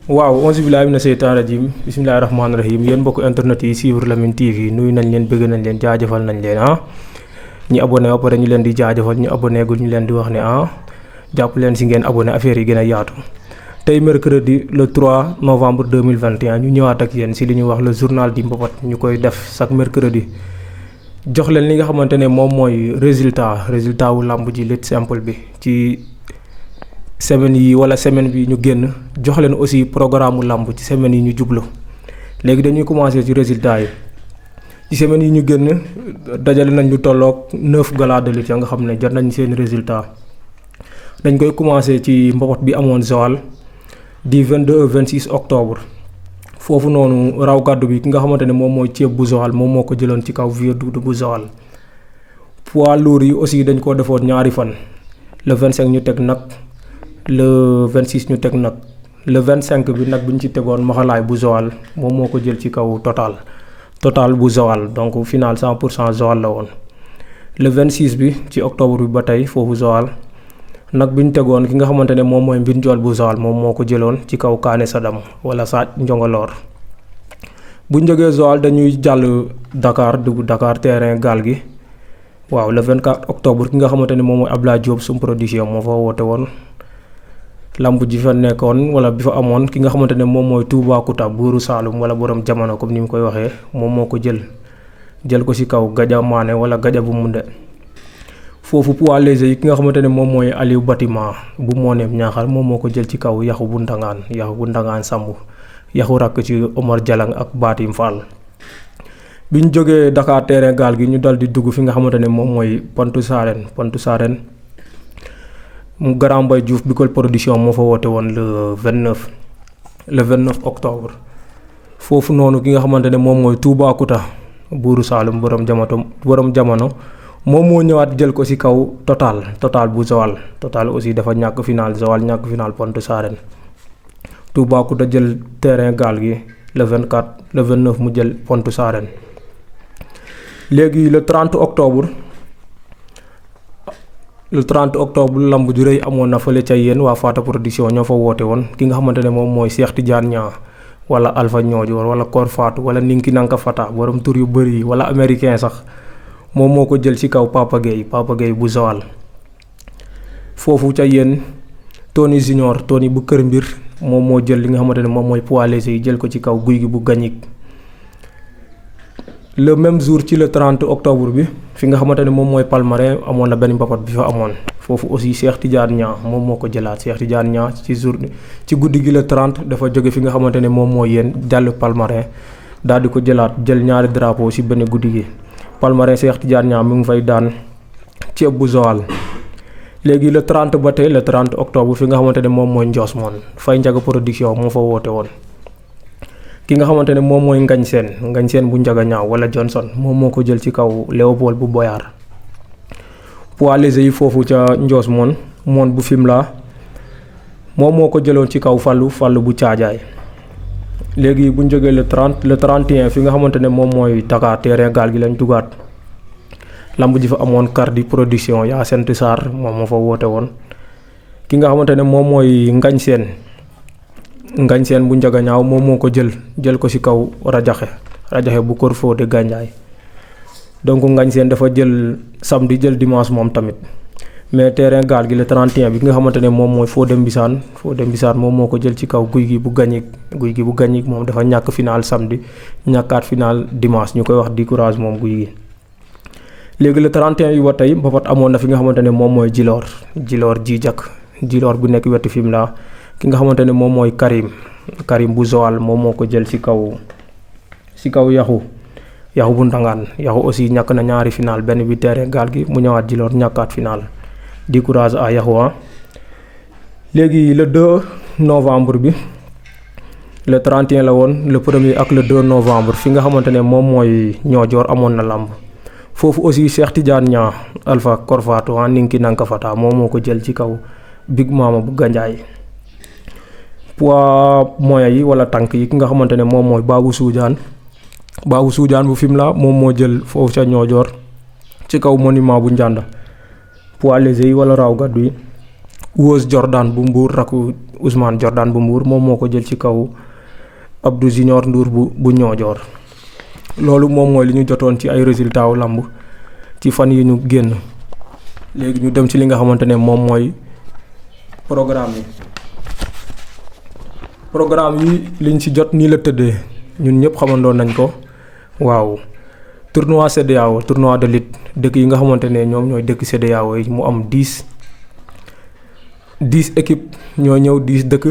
waaw onze billahi mina seytaan rajim bismillahi rahmaani rahim yéen mbokk internet yi suivre Lamyn TV nuyu nañ leen bëgg nañ leen jaajëfal nañ leen ñi abonné ba pare ñu leen di jaajëfal ñu abonné gul ñu leen di wax ne jàpp leen si ngeen abonné affaire yi gën a yaatu. tey mercredi le 3 novembre 2021 ñu ñëwaat ak yéen si li ñuy wax le journal di Mbapat ñu koy def chaque mercredi jox leen li nga xamante ne moom mooy résultat wu làmb ji lutte simple bi ci semaine yi wala semaine bi ñu génn jox leen aussi programme mu làmb ci semaine yi ñu jublu léegi dañuy commencer ci résultat yi ci semaine yi ñu génn dajale nañ lu tolloog 9 gala de lutte nga xam ne jot nañ seen résultat dañ koy commencer ci Mbapat bi amoon Joal di 22 26 octobre foofu noonu raw gàddu bi ki nga xamante ne moom mooy ceeb bu Joal moom moo ko jëloon ci kaw Vieux Doudou bu Joal. poids lourd yi aussi dañ ko defoon ñaari fan le 25 ñu teg nag le 26 ñu teg nag le 25 bi nag bi ñu ci tegoon maxalaay bu Joal moom moo ko jël ci kaw total bu Joal donc final 100% Joal la woon. le 26 bi ci octobre bi ba tey foofu Joal nag bi ñu tegoon ki nga xamante ne moom mooy mbir njool bu Joal moom moo ko jëloon ci kaw Kaane Sadam wala Saaj Njongoloor. bu ñu jógee Joal dañuy jàll Dakar dugg Dakar terrain gaal gi waaw le 24 octobre ki nga xamante ne moom mooy Ablaye Diop sum production moo fa woote woon. lamb ji fa nekkoon wala bi fa amoon ki nga xamante ne moom mooy Toubacouta buuru Saalum wala borom jamono comme ni mu koy waxee moom moo ko jël ko ci kaw Gaja Maane wala Gaja bu Munde. foofu poids léger yi ki nga xamante ne moom mooy Aliou Bâtiment bu mooneem ñaaxal moom moo ko jël ci kaw yaxu bu ndangaan Samb yaxu rakk ci Omar Jalang ak Batim Fall. bi ñu jógee Dakar terrain gaal gi ñu dal di dugg fi nga xamante ne moom mooy Pointe Sarène mu Grand Mbaye Diouf Bicol production moo fa woote woon le 29 octobre foofu noonu ki nga xamante ne moom mooy Toubacouta buuru Saalum borom jamono moom moo ñëwaat jël ko ci kaw total bu Joal total aussi dafa ñàkk final Joal ñàkk final Pointe Sarène. Toubacouta jël terrain gaal gi le 29 mu jël Pointe Sarène. léegi le 30 octobre lamb ju rëy amoon na fële ca yéen waa Fata production ñoo fa woote woon ki nga xamante ne moom mooy Cheikh Tidiane Niang wala Alpha Ñoojoor wala Kor Fatou wala Ninki Nanka Fata borom tur yu bëri yi wala américain sax moom moo ko jël ci kaw Papa Gueye bu Joal. foofu ca yéen Tony Junior Tony bu Kër Mbir moom moo jël li nga xamante ne moom mooy poids léger yi jël ko ci kaw Guy gi bu Gagnic. le même jour ci le 30 octobre bi fi nga xamante ne moom mooy Palmarin amoon na benn mbapat bi fa amoon foofu aussi Cheikh Tidiane Niang moom moo ko jëlaat Cheikh Tidiane Niang ci guddi gi le 30 dafa jóge fi nga xamante ne moom mooy yéen jàll Palmarin daal di ko jëlaat jël ñaari drapeau ci benn guddi gi. Palmarin Cheikh Tidiane Niang mi ngi fay daan ceeb bu Joal. léegi le 30 ba tey le 30 octobre fi nga xamante ne moom mooy Ndiosmone Fay Njaga production moo fa woote woon. ki nga xamante ne moom mooy Ngañ Seen bu Njaga Ñaaw wala Johnson moom moo ko jël ci kaw Léopold bu Boyar. poids léger yi foofu ca Ndiosmone moon bu Fimela moom moo ko jëloon ci kaw Fallu bu Caajaay. léegi bu ñu jógee le 31 fi nga xamante ne moom mooy Dakar terrain gaal gi lañ dugaat lamb ji fa amoon Cardi production yaa Sent Sarr moom moo fa woote woon. ki nga xamante ne moom mooy Ngañ Seen bu Njaga Ñaaw moom moo ko jël ko ci kaw rajaxe bu Kor Fodé Gandiaye. donc Ngañ Seen dafa jël samedi jël dimanche moom tamit mais terrain gaal gi le 31 bi nga xamante ne moom mooy Fodé Mbissane moom moo ko jël ci kaw Guy gi bu Gagnic moom dafa ñàkk final samedi ñàkkaat final dimanche ñu koy wax di courage moom Guy gi. léegi le 31 yu ba tey mbapat amoon na fi nga xamante ne moom mooy Djilor Djilor bu nekk wetu Fimela ki nga xamante ne moom mooy Karim bu Joal moom moo ko jël ci kaw yaxu bu ndangaan yaxu aussi ñàkk na ñaari final benn bi terrain gaal gi mu ñëwaat Djilor ñàkkaat final di courage à yaxu. léegi le 2 novembre bi le 31 la woon le 1er ak le 2 novembre fi nga xamante ne moom mooy Ñoojoor amoon na làmb foofu aussi Cheikh Tidiane Niang Alpha Kor Fatou Ninki Nanka Fata moom moo ko jël ci kaw Big Mama bu Gandiaye. poids moyen yi wala tànk yi ki nga xamante ne moom mooy Babou Soudiane bu Fimela moom moo jël foofu ca Ñoojoor ci kaw monument bu Ndianda. poids léger yi wala raw gàddu yi Wos Jordan bu Mbour rakku Ousmane Jordan bu Mbour moom moo ko jël ci kaw Abdou Junior Ndour bu Niodior. loolu moom mooy li ñu jotoon ci ay résultats wu lamb ci fan yi ñu génn. léegi ñu dem ci li nga xamante ne moom mooy programme yi liñ ci jot nii la tëddee ñun ñëpp xamandoon nañ ko. waaw tournoi CEDEAO tournoi de lutte dëkk yi nga xamante ne ñoom ñooy dëkk CEDEAO yi mu am 10 équipes ñoo ñëw 10 dëkk.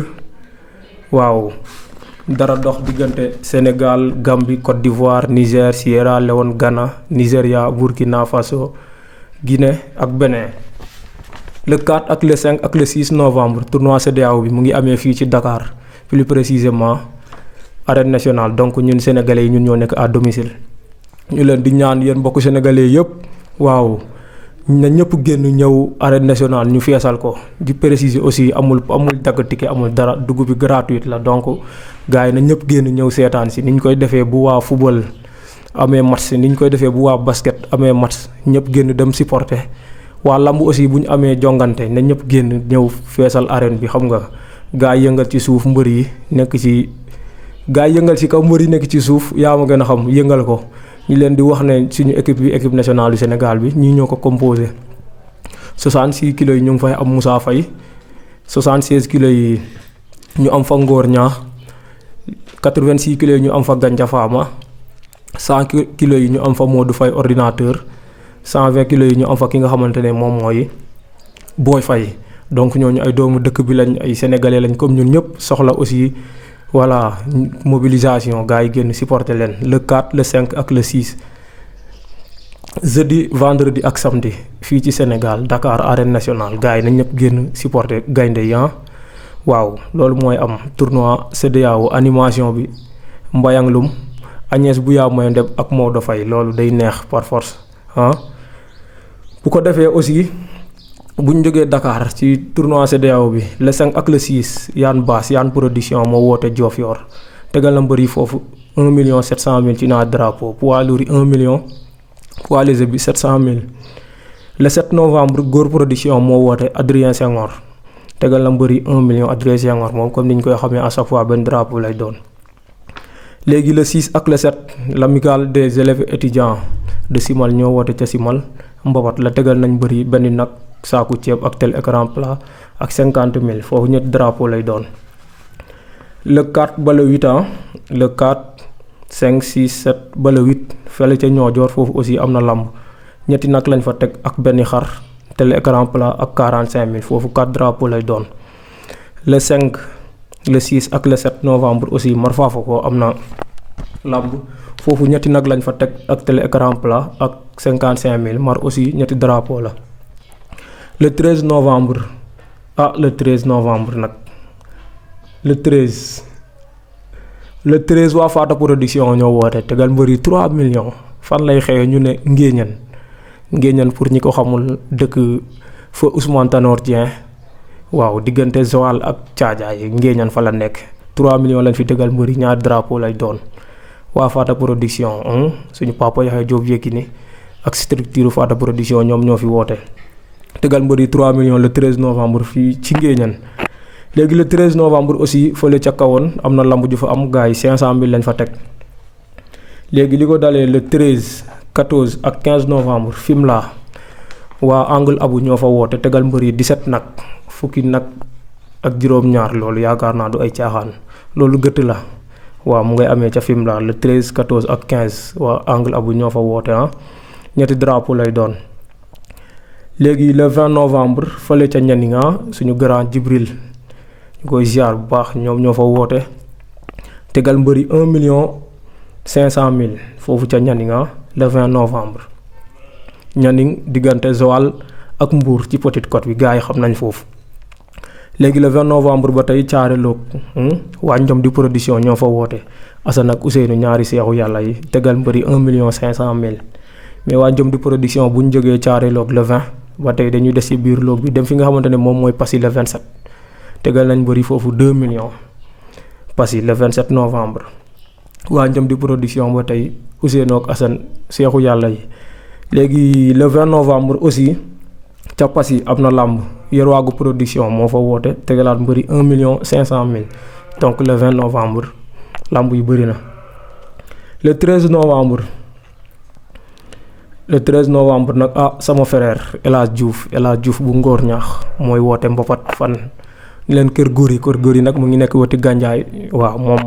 waaw dara dox diggante Sénégal, Gambie, Côte d'Ivoire, Niger, Sierra Leone, Ghana, Nigeria, Burkina Faso, Guinée ak Bénin. le 4 ak le 5 ak le 6 novembre tournoi CEDEAO bi mu ngi amee fii ci Dakar plus précisément arène nationale. donc ñun sénégalais yi ñun ñoo nekk à domicile. ñu leen di ñaan yéen mbokk sénégalais yëpp waaw na ñëpp génn ñëw arène nationale ñu feesal ko. di préciser aussi amul dagg ticket amul dara, dugg bi gratuite la. donc gars yi na ñëpp génn ñëw seetaan si ni ñu koy defee bu waa football amee match, ni ñu koy defee bu waa basket amee match ñëpp génn dem supporter. waa lamb aussi bu ñu amee jongante na ñëpp génn ñëw feesal arène bi. xam nga gars yi yëngal ci suuf, mbër yi nekk ci gars yi yëngal ci kaw, mbër yi nekk ci suuf, yaa ma gën a xam, yëngal ko. ñu leen di wax ne suñu équipe bi équipe nationale du Sénégal bi ñii ñoo ko composé. 66 kilos yi ñu ngi fay am Moussa Faye, 76 kilos yi ñu am fa Ngor Ñaa, 86 kilos yi ñu am fa Gandia Fama, 100 kilos yi ñu am fa Modou Faye ordinateur, 120 kilos yi ñu am fa ki nga xamante ne moom mooy Boy Faye. donc ñooñu ay doomu dëkk bi lañ, ay sénégalais lañ comme ñun ñëpp. soxla aussi voilà mobilisation, gars yi génn supporter leen le 4 le 5 ak le 6 jeudi vendredi ak samedi fii ci Sénégal Dakar arène nationale. gars yi nañ ñëpp génn supporter gaynde yi. waaw loolu mooy am tournoi CEDEAO animation bi Mbayang Loum, Agnès Bouya Moy Ndeb ak Maodo Faye. loolu day neex par force bu ko defee aussi bu ñu jógee Dakar ci tournoi CEDEAO bi le 5 ak le 6 Yann Bass Yann production moo woote Diofior tegal na mbër yi foofu 1 700 000 ci naa drapeau, poids lourd 1 million, poids léger bi 700 000. le 7 novembre Góor production moo woote Adrien Senghor tegal na mbër yi 1 million. Adrien Senghor moom comme ni ñu koy xamee à chaque fois benn drapeau lay doon. léegi le 6 ak le 7 l'amicale des élèves étudiants de Simal ñoo woote ca Simal mbabat la tegal nañ mbër yi benn nag, saaku ceeb ak tel écran plat ak 50 000. foofu ñetti drapeau lay doon. le 4 ba le 8 le 4 5 6 7 ba le 8 fële ca Niodior foofu aussi am na lamb ñetti nag lañ fa teg ak benn xar, tel écran plat ak 45 000. foofu 4 drapeau lay doon. le 5 le 6 ak le 7 novembre aussi Mar Fafako am na lamb foofu ñetti nag lañ fa teg ak tel écran plat ak 55 000. Mar aussi ñetti drapeau la. le 13 novembre le 13 novembre nag le 13 waa Fata production ñoo woote tegal mbër yi 3 millions. fan lay xewee ñu ne Ngéeñan pour ñi ko xamul dëkk fa Ousmane Tanor Dieng. waaw diggante Joal ak Thiadiaye Ngéeñan fa la nekk. 3 millions lañ fi tegal mbër yi, ñaari drapeau lay doon. waa Fata production suñu papa Yaxya Diop Yékini ak structure Fata production ñoom ñoo fi woote tegal mbër yi 3 millions le 13 novembre fii ci Ngéeñan. léegi le 13 novembre aussi fële ca kawoon am na lamb ju fa am, gars yi 500 000 lañ fa teg. léegi li ko dalee le 13 14 ak 15 novembre Fimela waa Angle Abu ñoo fa woote tegal mbër yi 17 nag, fukki nag ak juróom-ñaar. loolu yaakaar naa du ay caaxaan, loolu gëtt la. waaw mu ngay amee ca Fimela le 13 14 ak 15 waa Angle Abu ñoo fa woote ñetti drapeau lay doon. léegi le 20 novembre fële ca Nianing suñu grand Jibril ñu koy ziar bu baax, ñoom ñoo fa woote tegal mbëri 1 500 000 foofu ca Nianing le 20 novembre. Nianing diggante Joal ak Mbour ci Petite Côte bi, gars yi xam nañ foofu. léegi le 20 novembre ba tey Thiaré Log waa Njom di production ñoo fa woote Assane ak Ousseynou ñaari seexu yàlla yi tegal mbëri 1 500 000. mais waa Njom di production bu ñu jógee Thiaré Log le 20 ba tey dañuy des ci biir Log bi dem fi nga xamante ne moom mooy Passy le 27 tegal nañ mbëri foofu 2 millions. Passy le 27 novembre waa Njom di production ba tey Ousseynou ak Assane seexu yàlla yi. léegi le 20 novembre aussi ca Passy am na làmb Yerwagu production moo fa woote tegalaat mbëri 1,500,000 donc le 20 novembre lamb yu bëri na. le 13 novembre nag sama frère El Hadj Diouf bu Ngor ñaax mooy woote mbapat fan leen kër góor yi nag mu ngi nekk wati Gandiaye waaw moom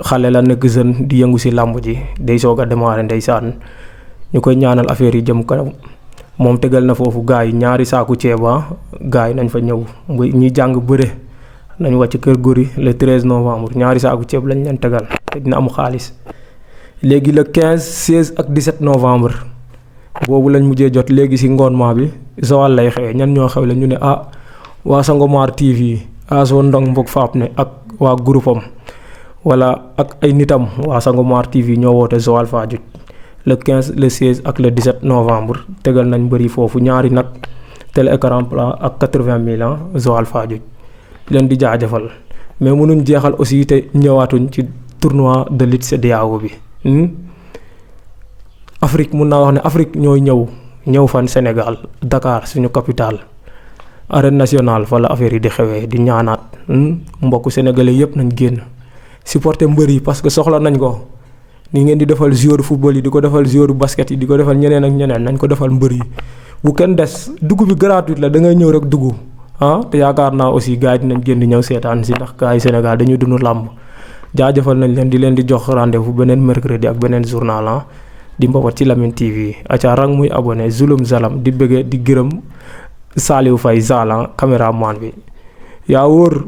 xale la nekk jeune di yëngu si lamb ji day soog a démarrer ndeysaan ñu koy ñaanal affaire yi jëm kanam moom tegal na foofu gars yi ñaari saaku ceeba gars yi nañ fa ñëw ñi jàng bëre nañ wàcc kër góor le 13 novembre ñaari saaku ceeb lañ leen tegal te dina am xaalis. léegi le 15 16 ak 17 novembre boobu lañ mujjee jot léegi si ngoonmaa bi Joal lay xewee ñan ñoo xew la ñu ne waa Sangomar TV Aso Ndong Mbok Faap ne ak waa groupe am wala ak ay nitam waa Sangomar TV ñoo woote Joal Fadiouth le 15 le 16 ak le 17 novembre tegal nañ bëri foofu ñaari nag télé écran plat ak 80,000 ans Joal Fadiouth leen di jaajëfal mais mënuñ jeexal aussi te ñëwaatuñ ci tournoi de lutte CEDEAO bi. Afrique mun naa wax ne Afrique ñooy ñëw fan Sénégal Dakar suñu capitale arène nationale fa la affaire yi di xewee di ñaanaat mbokku sénégalais yëpp nañ génn supporter mbër yi parce que soxla nañ ko ni ngeen di defal joueur football yi di ko defal joueur basket yi di ko defal ñeneen ak ñeneen nañ ko defal mbër yi bu kenn des dugg bi gratuite la da ngay ñëw rek dugg te yaakaar naa aussi gars yi dinañ génn ñëw seetaan si ndax gars yi Sénégal dañuy dund làmb jaajëfal nañ leen di jox rendez-vous beneen mercredi ak beneen journal di mbapat ci Lamyn TV aca rang muy abonné zulum zalam di bëgge di gërëm Saliou Faye Zalan caméraman bi yaa wóor